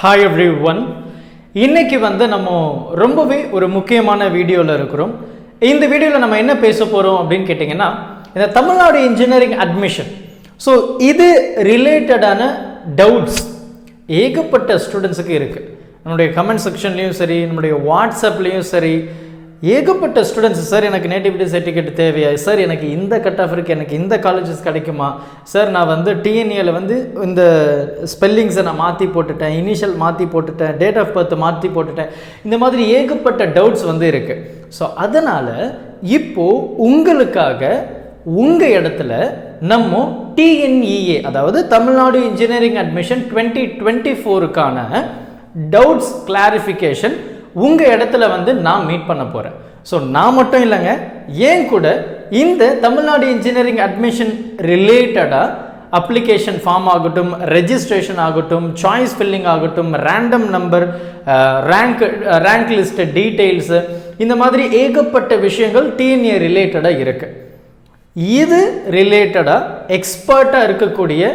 Hi everyone. இன்னைக்கு நம்ம ரொம்பவே ஒரு முக்கியமான வீடியோல இருக்கிறோம். இந்த வீடியோல நம்ம என்ன பேச போறோம் அப்படினு கேட்டிங்கனா இந்த தமிழ்நாடு இன்ஜினியரிங் அட்மிஷன். சோ இது ரிலேட்டடான டவுட்ஸ் ஏகப்பட்ட ஸ்டூடண்ட்ஸ்க்கு இருக்கு. நம்மளுடைய கமெண்ட் செக்ஷன்லயும் சரி, நம்மளுடைய வாட்ஸ்அப்லயும் சரி ஏகப்பட்ட ஸ்டூடெண்ட்ஸ் சார் எனக்கு நேட்டிவிட்டி சர்டிஃபிகேட் தேவையா சார், எனக்கு இந்த கட் ஆஃப் இருக்குது, எனக்கு இந்த காலேஜஸ் கிடைக்குமா சார், நான் டிஎன்ஏல இந்த ஸ்பெல்லிங்ஸை நான் மாற்றி போட்டுட்டேன், இனிஷியல் மாற்றி போட்டுட்டேன், டேட் ஆஃப் பர்த் மாற்றி போட்டுட்டேன், இந்த மாதிரி ஏகப்பட்ட டவுட்ஸ் இருக்குது. ஸோ அதனால் இப்போது உங்களுக்காக உங்கள் இடத்துல நம்ம டிஎன்இஏ அதாவது தமிழ்நாடு இன்ஜினியரிங் அட்மிஷன் 2024க்கான டவுட்ஸ் கிளாரிஃபிகேஷன் உங்கள் இடத்துல நான் மீட் பண்ண போகிறேன். ஸோ நான் மட்டும் இல்லைங்க, ஏன் கூட இந்த தமிழ்நாடு இன்ஜினியரிங் அட்மிஷன் ரிலேட்டடாக அப்ளிகேஷன் ஃபார்ம் ஆகட்டும், ரெஜிஸ்ட்ரேஷன் ஆகட்டும், சாய்ஸ் ஃபில்லிங் ஆகட்டும், random number, rank list details, இந்த மாதிரி ஏகப்பட்ட விஷயங்கள் டிஎன்ஏ ரிலேட்டடாக இருக்குது. இது ரிலேட்டடாக எக்ஸ்பர்ட்டாக இருக்கக்கூடிய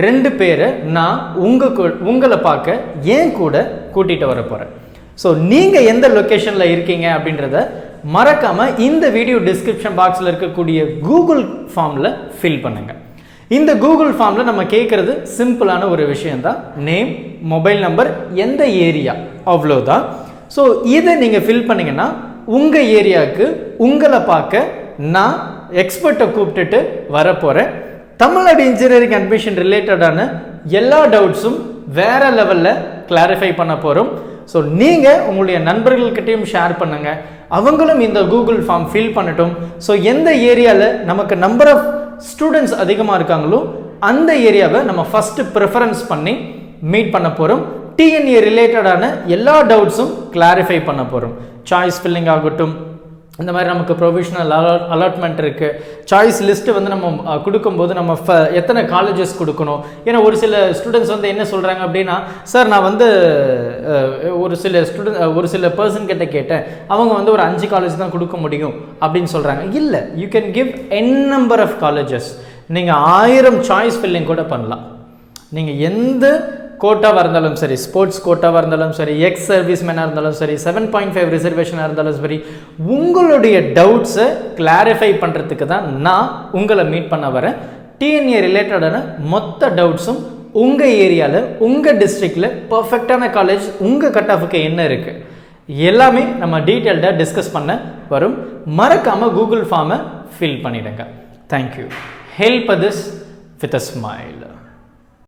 2 பேரை நான் உங்களை பார்க்க ஏன் கூட கூட்டிகிட்டு வர போகிறேன். ஸோ நீங்கள் எந்த லொக்கேஷனில் இருக்கீங்க அப்படின்றத மறக்காமல் இந்த வீடியோ டிஸ்கிரிப்ஷன் பாக்ஸில் இருக்கக்கூடிய கூகுள் ஃபார்மில் ஃபில் பண்ணுங்கள். இந்த கூகுள் ஃபார்மில் நம்ம கேட்குறது சிம்பிளான ஒரு விஷயந்தான், நேம், மொபைல் நம்பர், எந்த ஏரியா, அவ்வளோதான். ஸோ இதை நீங்கள் ஃபில் பண்ணிங்கன்னா உங்கள் ஏரியாவுக்கு உங்களை பார்க்க நான் எக்ஸ்பர்ட்டை கூப்பிட்டுட்டு வரப்போகிறேன். தமிழ்நாடு இன்ஜினியரிங் அட்மிஷன் ரிலேட்டடான எல்லா டவுட்ஸும் வேறு லெவலில் கிளாரிஃபை பண்ண போகிறோம். ஸோ நீங்கள் உங்களுடைய நண்பர்கள்கிட்டையும் ஷேர் பண்ணுங்கள், அவங்களும் இந்த கூகுள் ஃபார்ம் ஃபில் பண்ணட்டும். ஸோ எந்த ஏரியாவில் நமக்கு நம்பர் ஆஃப் ஸ்டூடெண்ட்ஸ் அதிகமாக இருக்காங்களோ அந்த ஏரியாவை நம்ம ஃபஸ்ட்டு ப்ரிஃபரன்ஸ் பண்ணி மீட் பண்ண போகிறோம். டிஎன்ஏ ரிலேட்டடான எல்லா டவுட்ஸும் கிளாரிஃபை பண்ண போகிறோம். சாய்ஸ் ஃபில்லிங் ஆகட்டும், இந்த மாதிரி நமக்கு ப்ரொவிஷனல் அலாட்மெண்ட் இருக்குது, சாய்ஸ் லிஸ்ட்டு நம்ம கொடுக்கும்போது நம்ம எத்தனை காலேஜஸ் கொடுக்கணும். ஏன்னா ஒரு சில ஸ்டூடெண்ட்ஸ் என்ன சொல்கிறாங்க அப்படின்னா, சார் நான் ஒரு சில பர்சன் கிட்ட கேட்டேன், அவங்க ஒரு 5 காலேஜ் தான் கொடுக்க முடியும் அப்படின்னு சொல்கிறாங்க. இல்லை, you can give n number of colleges. நீங்கள் 1000 சாய்ஸ் ஃபில்லிங் கூட பண்ணலாம். நீங்கள் எந்த கோட்டாவாக இருந்தாலும் சரி, ஸ்போர்ட்ஸ் கோட்டாவாக இருந்தாலும் சரி, எக்ஸ் சர்வீஸ் மேனாக இருந்தாலும் சரி, 7.5 ரிசர்வேஷனாக இருந்தாலும் சரி, உங்களுடைய டவுட்ஸை கிளாரிஃபை பண்ணுறதுக்கு தான் நான் உங்களை மீட் பண்ண வரேன். டிஎன்ஏ ரிலேட்டடான மொத்த டவுட்ஸும் உங்கள் ஏரியாவில், உங்கள் டிஸ்ட்ரிக்டில் பர்ஃபெக்டான காலேஜ் உங்கள் கட் ஆஃபுக்கு என்ன இருக்குது எல்லாமே நம்ம டீட்டெயில்டாக டிஸ்கஸ் பண்ண வரும். மறக்காமல் கூகுள் ஃபார்மை ஃபில் பண்ணிவிடுங்க. Thank you. Help this with a smile.